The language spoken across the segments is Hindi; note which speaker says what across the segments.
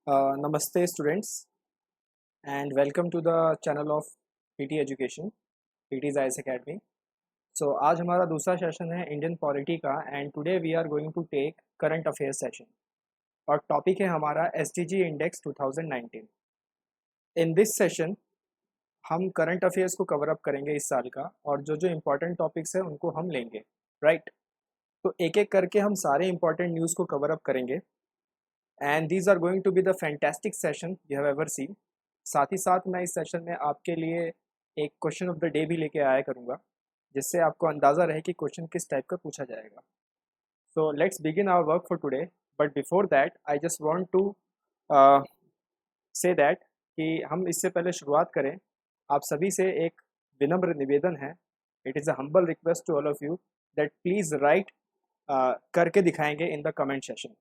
Speaker 1: Namaste students and welcome to the channel of PT Education, PT's IS Academy. So आज हमारा दूसरा सेशन है इंडियन पॉलिटी का and today we are going to take current affairs session और टॉपिक है हमारा SDG index 2019। In this session हम करंट अफेयर्स को कवर अप करेंगे इस साल का और जो जो इम्पोर्टेंट टॉपिक्स है उनको हम लेंगे, राइट। तो एक एक करके हम सारे इम्पोर्टेंट न्यूज़ को कवर अप करेंगे and these are going to be the fantastic session you have ever seen. साथ ही साथ मैं इस सेशन में आपके लिए एक क्वेश्चन ऑफ द डे भी लेके आया करूँगा जिससे आपको अंदाज़ा रहे कि क्वेश्चन किस टाइप का पूछा जाएगा। So let's begin our work for today, but before that I just want to say that कि हम इससे पहले शुरुआत करें, आप सभी से एक विनम्र निवेदन है। It is a humble request to all of you that please write करके दिखाएंगे in the comment session,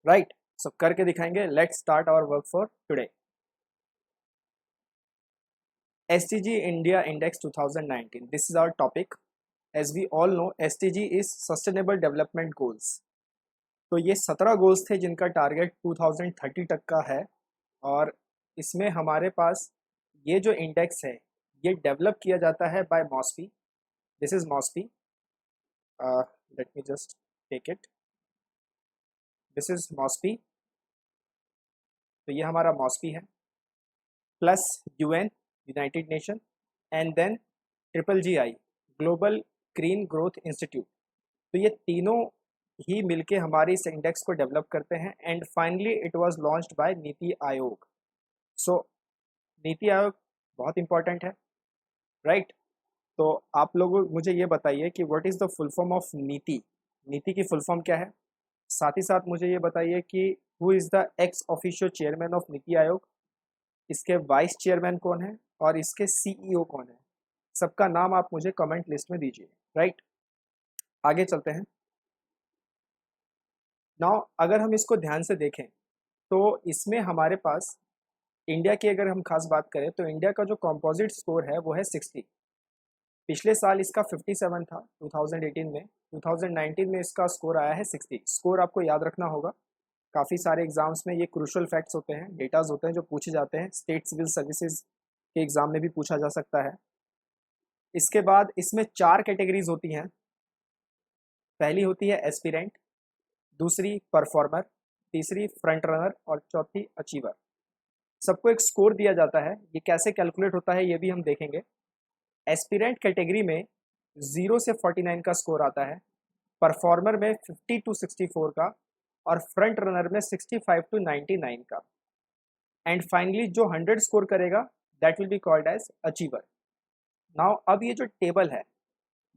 Speaker 1: right. So करके दिखाएंगे। Let's start our work for today. SDG India Index 2019. This is our topic. As we all know, SDG is Sustainable Development Goals. तो ये 17 गोल्स थे जिनका टारगेट 2030 तक का है और इसमें हमारे पास ये जो इंडेक्स है ये डेवलप किया जाता है by MoSPI. This is MoSPI. Let me just take it. This is MoSPI. तो ये हमारा मॉस्पी है plus UN United Nation and then GGI Global Green Growth Institute. तो ये तीनों ही मिलके हमारे इस इंडेक्स को डेवलप करते हैं and finally it was launched by NITI Aayog. सो नीति आयोग बहुत इंपॉर्टेंट है, राइट। तो आप लोग मुझे ये बताइए कि what is the full form of नीति। नीति की फुल फॉर्म क्या है। साथ ही साथ मुझे ये बताइए कि who is the ex officio chairman of NITI Aayog, इसके वाइस चेयरमैन कौन है और इसके CEO कौन है। सबका नाम आप मुझे कमेंट लिस्ट में दीजिए, राइट। आगे चलते हैं। नाउ अगर हम इसको ध्यान से देखें तो इसमें हमारे पास इंडिया की अगर हम खास बात करें तो इंडिया का जो कंपोजिट स्कोर है वो है 60। पिछले साल इसका 57 था 2018 में। 2019 में इसका स्कोर आया है 60। स्कोर आपको याद रखना होगा। काफ़ी सारे एग्जाम्स में ये क्रूशल फैक्ट्स होते हैं, डेटाज होते हैं जो पूछे जाते हैं। स्टेट सिविल सर्विसेज के एग्ज़ाम में भी पूछा जा सकता है। इसके बाद इसमें 4 कैटेगरीज होती हैं। पहली होती है एस्पिरेंट, दूसरी परफॉर्मर, तीसरी फ्रंट रनर और चौथी अचीवर। सबको एक स्कोर दिया जाता है। ये कैसे कैलकुलेट होता है ये भी हम देखेंगे। एस्पिरेंट कैटेगरी में 0 से 49 का स्कोर आता है, परफॉर्मर में 50 to 64 का और फ्रंट रनर में 65 to 99 का। एंड फाइनली जो 100 स्कोर करेगा that will be called as achiever. Now अब ये जो टेबल है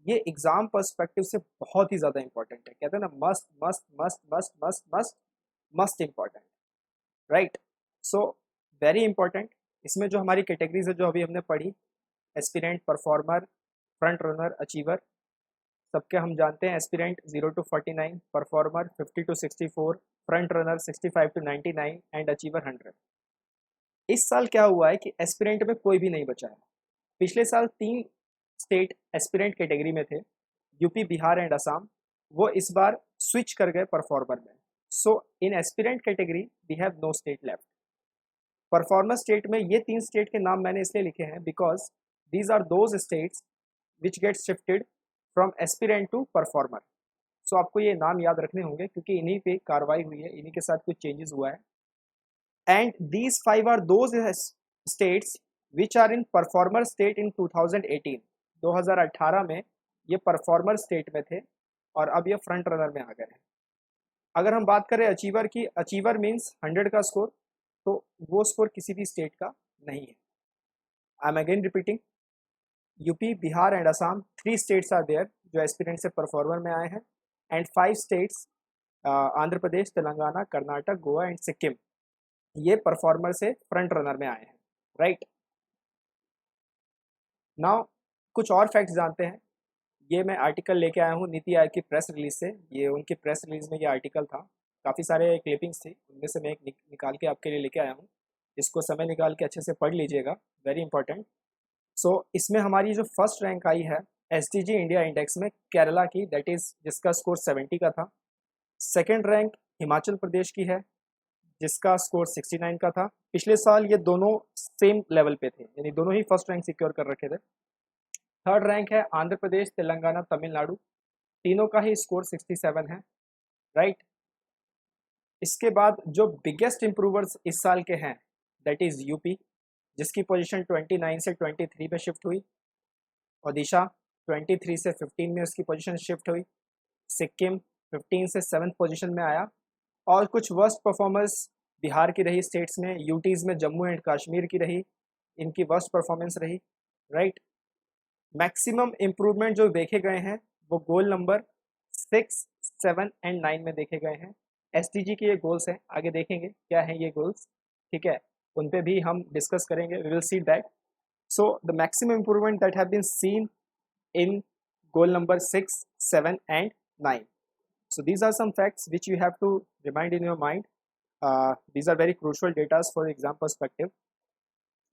Speaker 1: ये एग्जाम पर्सपेक्टिव से बहुत ही ज़्यादा इंपॉर्टेंट है। कहते हैं ना must must must must must must must important, right. So very important. इसमें जो हमारी कैटेगरीज है जो अभी हमने पढ़ी, aspirant, performer, front runner, achiever, सबके हम जानते हैं। Aspirant 0 to 49, performer 50 to 64, front runner 65 to 99 and achiever 100। इस साल क्या हुआ है कि एस्पिरेंट में कोई भी नहीं बचा है। पिछले साल 3 स्टेट एस्पिरेंट कैटेगरी में थे, यूपी, बिहार एंड असम। वो इस बार स्विच कर गए परफॉर्मर में। So in aspirant category we have no state left. Performer state में ये 3 स्टेट के नाम मैंने इसलिए लिखे हैं because these are those states which get shifted from aspirant to performer. So आपको ये नाम याद रखने होंगे क्योंकि इन्हीं पे कार्रवाई हुई है, इन्हीं के साथ कुछ चेंजेस हुआ है। And these 5 are those states which are in performer state in 2018। 2018 में ये परफॉर्मर स्टेट में थे और अब ये फ्रंट रनर में आ गए हैं। अगर हम बात करें अचीवर की, अचीवर मीन्स 100 का स्कोर, तो वो स्कोर किसी भी स्टेट का नहीं है। I am again repeating, UP, Bihar and Assam 3 states are there जो एस्पिरेंट से परफॉर्मर में आए हैं and 5 states Andhra Pradesh, Telangana, Karnataka, Goa and Sikkim ये परफॉर्मर से फ्रंट रनर में आए हैं, राइट। नाउ कुछ और फैक्ट्स जानते हैं। ये मैं आर्टिकल लेके आया हूँ नीति आयोग की प्रेस रिलीज से। ये उनकी प्रेस रिलीज में ये आर्टिकल था। काफ़ी सारे क्लिपिंग्स थी, उनमें से मैं एक निकाल के आपके लिए लेके आया हूँ। इसको समय निकाल के अच्छे से पढ़ लीजिएगा, वेरी इंपॉर्टेंट। सो इसमें हमारी जो फर्स्ट रैंक आई है SDG इंडिया इंडेक्स में केरला की, दैट इज़ जिसका स्कोर 70 का था। सेकेंड रैंक हिमाचल प्रदेश की है, जिसका स्कोर 69 का था। पिछले साल ये दोनों सेम लेवल पे थे, यानी दोनों ही फर्स्ट रैंक सिक्योर कर रखे थे। थर्ड रैंक है आंध्र प्रदेश, तेलंगाना, तमिलनाडु, तीनों का ही स्कोर 67 है, राइट। इसके बाद जो बिगेस्ट इंप्रूवर्स इस साल के हैं दैट इज यूपी, जिसकी पोजीशन 29 से 23 में शिफ्ट हुई। ओडिशा 23 से 15 में उसकी पोजीशन शिफ्ट हुई। सिक्किम 15 से 7th पोजीशन में आया। और कुछ वर्स्ट परफॉर्मेंस बिहार की रही स्टेट्स में, यूटीज़ में जम्मू एंड कश्मीर की रही, इनकी वर्स्ट परफॉर्मेंस रही, राइट। मैक्सिमम इम्प्रूवमेंट जो देखे गए हैं वो गोल नंबर 6, 7 एंड 9 में देखे गए हैं। एसडीजी के ये गोल्स हैं, आगे देखेंगे क्या हैं ये गोल्स, ठीक है, उन पे भी हम डिस्कस करेंगे, we will see that. So the maximum improvement that have been seen in goal number 6, 7 and 9. So these are some facts which you have to remind in your mind. These are very crucial data for exam perspective.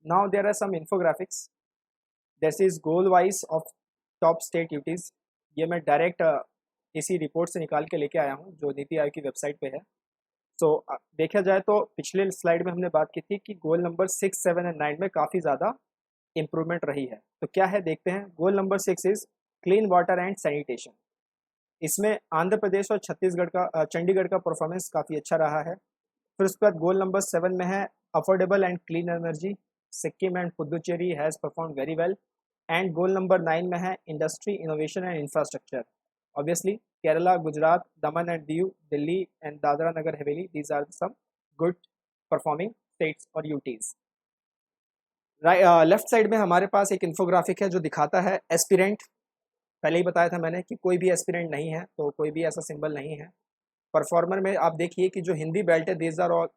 Speaker 1: Now there are some infographics. This is goal wise of top state UTs. ये मैं डायरेक्ट इसी रिपोर्ट से निकाल के लेके आया हूँ जो नीति आयोग की वेबसाइट पे है। सो देखा जाए तो पिछले स्लाइड में हमने बात की थी कि गोल नंबर 6, 7 एंड 9 में काफ़ी ज़्यादा इम्प्रूवमेंट रही है। तो क्या है देखते हैं। Goal number 6 is clean water and sanitation. इसमें आंध्र प्रदेश और छत्तीसगढ़ का चंडीगढ़ का परफॉर्मेंस काफ़ी अच्छा रहा है। फिर उसके बाद गोल नंबर 7 में है affordable and clean energy. Sikkim and Puducherry has perform very well. And goal number 9 में है industry, innovation and infrastructure. Obviously Kerala, Gujarat, Daman and Diu, Delhi and Dadra Nagar Haveli, these are some good performing states और यूटीज़। लेफ्ट साइड में हमारे पास एक इन्फोग्राफिक है जो दिखाता है एस्पिरेंट। पहले ही बताया था मैंने कि कोई भी एस्पिरेंट नहीं है, तो कोई भी ऐसा सिंबल नहीं है। परफॉर्मर में आप देखिए कि जो हिंदी बेल्ट है, these are all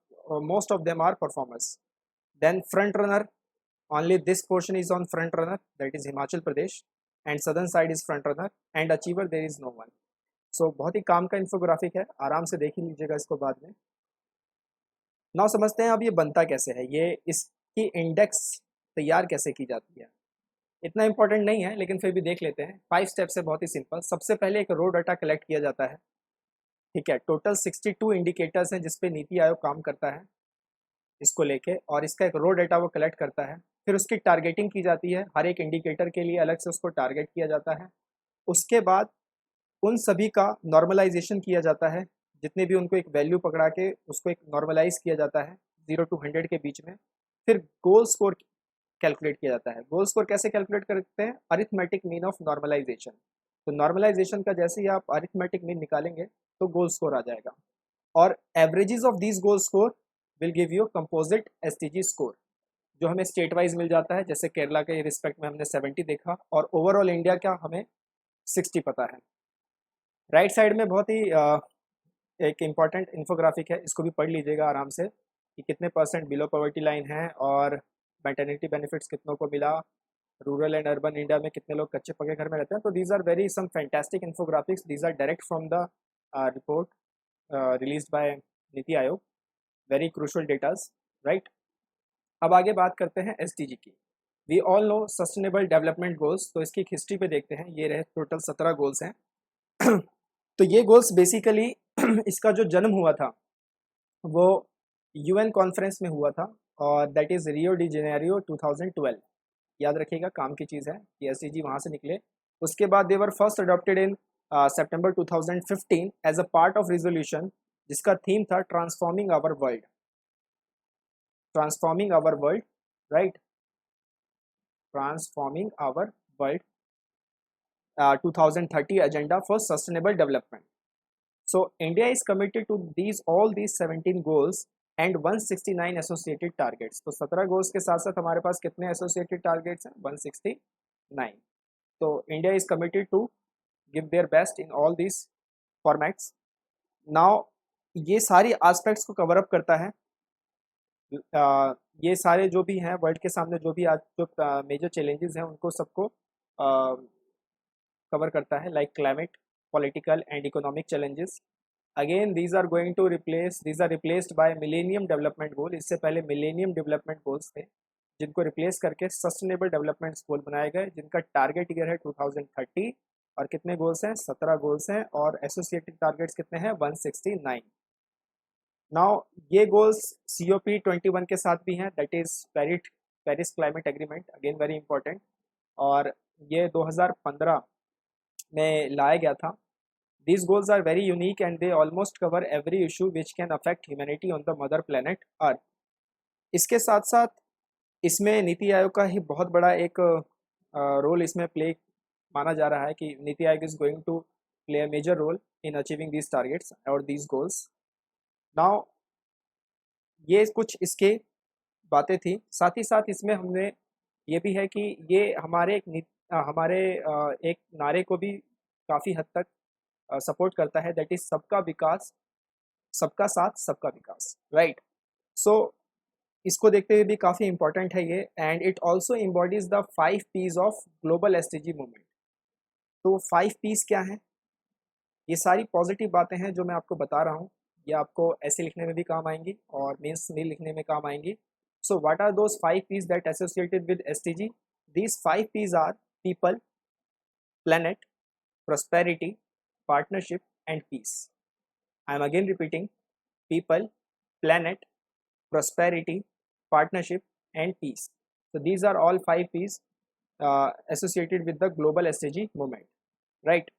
Speaker 1: most of them are performers. Then front runner, only this portion is on front runner, that is Himachal Pradesh, and southern side is front runner, and achiever there is no one. So बहुत ही काम का इन्फोग्राफिक है, आराम से देख ही लीजिएगा इसको बाद में। नाउ समझते हैं अब ये बनता कैसे है, ये इसकी इंडेक्स तैयार कैसे की जाती है। इतना इंपॉर्टेंट नहीं है लेकिन फिर भी देख लेते हैं। 5 स्टेप्स है, बहुत ही सिंपल। सबसे पहले एक रो डाटा कलेक्ट किया जाता है, ठीक है। टोटल 62 इंडिकेटर्स हैं जिस पे नीति आयोग काम करता है इसको लेके, और इसका एक रो डाटा वो कलेक्ट करता है। फिर उसकी टारगेटिंग की जाती है, हर एक इंडिकेटर के लिए अलग से उसको टारगेट किया जाता है। उसके बाद उन सभी का नॉर्मलाइजेशन किया जाता है, जितने भी उनको एक वैल्यू पकड़ा के उसको एक नॉर्मलाइज किया जाता है 0 to 100 के बीच में। फिर गोल स्कोर कैलकुलेट किया जाता है। गोल स्कोर कैसे कैलकुलेट करते हैं, अरिथमेटिक मीन ऑफ नॉर्मलाइजेशन। तो नॉर्मलाइजेशन का जैसे ही आप अरिथमेटिक मीन निकालेंगे तो गोल स्कोर आ जाएगा, और averages of this goal score will give you composite STG score, जो हमें स्टेट वाइज मिल जाता है। जैसे केरला के रिस्पेक्ट में हमने 70 देखा, और ओवरऑल इंडिया का हमें 60 पता है। राइट साइड में बहुत ही एक इम्पॉर्टेंट इन्फोग्राफिक है, इसको भी पढ़ लीजिएगा आराम से कि कितने परसेंट बिलो पॉवर्टी लाइन है, और मैटरनिटी बेनिफिट्स कितनों को मिला, रूरल एंड अर्बन इंडिया में कितने लोग कच्चे पक्के घर में रहते हैं। तो these are very some fantastic infographics, these are direct from the report release by नीति Aayog, very crucial datas, right. अब आगे बात करते हैं एसडीजी की। We all know sustainable development goals, तो इसकी हिस्ट्री पे देखते हैं। ये रहे टोटल 17 गोल्स हैं। तो ये गोल्स बेसिकली इसका जो जन्म हुआ था वो यूएन कॉन्फ्रेंस में हुआ था, और that is Rio de Janeiro 2012। याद रखिएगा, काम की चीज़ है कि एसडीजी वहाँ से निकले। उसके बाद they were first adopted in September 2015 as a part of resolution, जिसका थीम था transforming our world, transforming our world, right, transforming our world 2030 agenda for sustainable development. So India is committed to all these 17 goals and 169 associated targets. तो 17 goals के साथ साथ हमारे पास कितने associated targets हैं? 169. तो India is committed to give their best in all these formats. Now ये सारी aspects को cover up करता है। ये सारे जो भी हैं वर्ल्ड के सामने जो भी आज जो मेजर चैलेंजेस हैं उनको सबको कवर करता है, like climate, political and economic challenges. Again these are replaced by millennium development goal. इससे पहले मिलेनियम डेवलपमेंट गोल्स थे जिनको रिप्लेस करके सस्टेनेबल डेवलपमेंट गोल बनाए गए, जिनका टारगेट ईयर है 2030, और कितने गोल्स हैं? 17 गोल्स हैं, और एसोसिएटेड टारगेट्स कितने हैं? 169। नाउ ये गोल्स COP21 के साथ भी हैं, that is Paris climate agreement, again very important, और ये 2015 में लाया गया था। These goals are very unique and they almost cover every issue which can affect humanity on the mother planet Earth. इसके साथ साथ इसमें नीति आयोग का ही बहुत बड़ा एक रोल इसमें प्ले माना जा रहा है कि NITI Aayog is going to play a major role in achieving these targets और दीज गोल्स। नाउ ये कुछ इसके बातें थी, साथ ही साथ इसमें हमने ये भी है कि ये हमारे एक नारे को भी काफ़ी हद तक सपोर्ट करता है, दैट इज सबका विकास, सबका साथ, सबका विकास, राइट। सो इसको देखते हुए भी काफ़ी इंपॉर्टेंट है ये, and it also embodies the 5 P's of global SDG movement. तो 5 P's क्या हैं? ये सारी पॉजिटिव बातें हैं जो मैं आपको बता रहा हूँ, ये आपको ऐसे लिखने में भी काम आएंगी और मेंस में लिखने में काम आएंगी। So what are those 5 P's that associated with SDG? These 5 P's are people, planet, prosperity, partnership, and peace. I am again repeating: people, planet, prosperity, partnership, and peace. So these are all 5 P's associated with the global SDG movement, right?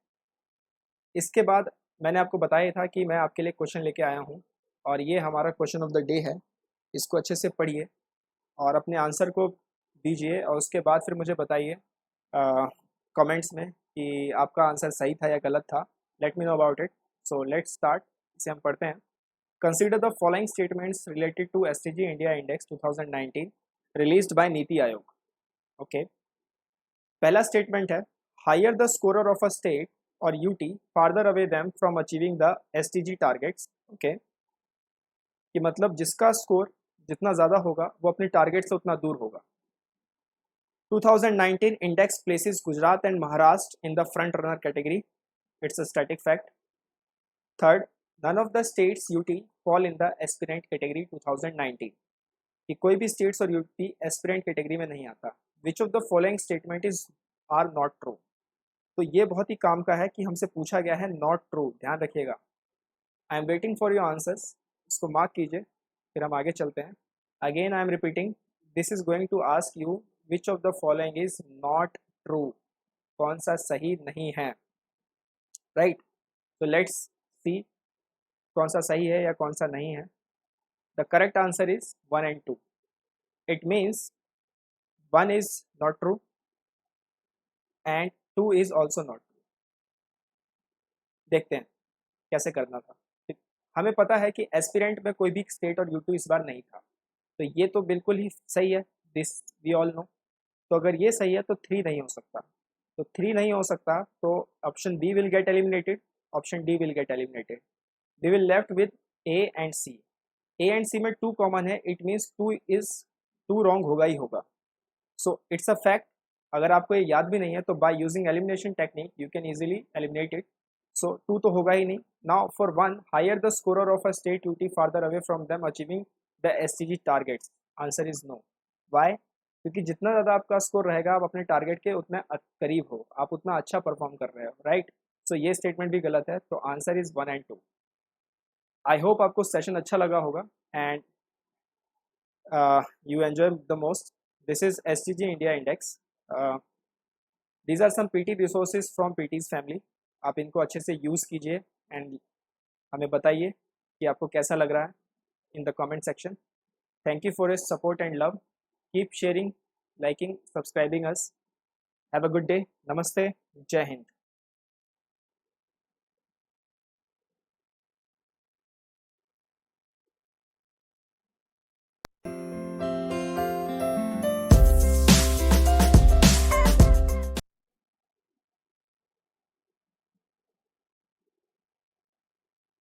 Speaker 1: इसके बाद मैंने आपको बताया था कि मैं आपके लिए क्वेश्चन लेके आया हूँ और ये हमारा क्वेश्चन ऑफ द डे है। इसको अच्छे से पढ़िए और अपने आंसर को दीजिए और उसके बाद फिर मुझे बताइए कमेंट्स में कि आपका आंसर सही था या गलत था। Let me know about it. So let's start. इसे हम पढ़ते हैं। Consider the following statements related to SDG India index 2019 released by नीति आयोग। ओके, पहला स्टेटमेंट है higher the scorer of a state और UT farther away them from achieving the SDG targets. Okay, कि मतलब जिसका स्कोर जितना ज़्यादा होगा वो अपने टारगेट से उतना दूर होगा। 2019 index places Gujarat and Maharashtra in the front runner category. It's a static fact. Third, none of the states UT fall in the aspirant category 2019. कि कोई भी states और UT aspirant category में नहीं आता। Which of the following statement is are not true? तो ये बहुत ही काम का है कि हमसे पूछा गया है not true, ध्यान रखिएगा। I am waiting for your answers. इसको मार्क कीजिए, फिर हम आगे चलते हैं। Again I am repeating, this is going to ask you which of the following is not true, कौन सा सही नहीं है, राइट। तो लेट्स सी कौन सा सही है या कौन सा नहीं है। The correct answer is 1 and 2. It means 1 is not true and 2 is also not true. देखते हैं कैसे करना था। हमें पता है कि एस्पिरेंट में कोई भी स्टेट और U2 इस बार नहीं था, तो ये तो बिल्कुल ही सही है, दिस वी ऑल नो। तो अगर ये सही है तो 3 नहीं हो सकता, तो 3 नहीं हो सकता, तो option B will get eliminated, option D will get eliminated. We will left with A and C. A and C में 2 कॉमन है, इट मीन्स 2 रॉन्ग होगा ही होगा। So it's a fact. अगर आपको ये याद भी नहीं है तो by using elimination technique you can easily eliminate it. So 2 तो होगा ही नहीं। Now for 1, higher the scorer of a state UT farther away from them achieving the SDG targets. Answer is no. Why? क्योंकि जितना ज़्यादा आपका स्कोर रहेगा आप अपने टारगेट के उतना करीब हो, आप उतना अच्छा परफॉर्म कर रहे हो, राइट। सो ये स्टेटमेंट भी गलत है, तो answer is 1 and 2। I hope आपको सेशन अच्छा लगा होगा and you enjoy the most. This is SDG India Index. These are some PT resources from PT's family. आप इनको अच्छे से यूज़ कीजिए एंड हमें बताइए कि आपको कैसा लग रहा है in the comment section. Thank you for your support and love. Keep sharing, liking, subscribing us. Have a good day. Namaste. Jai Hind.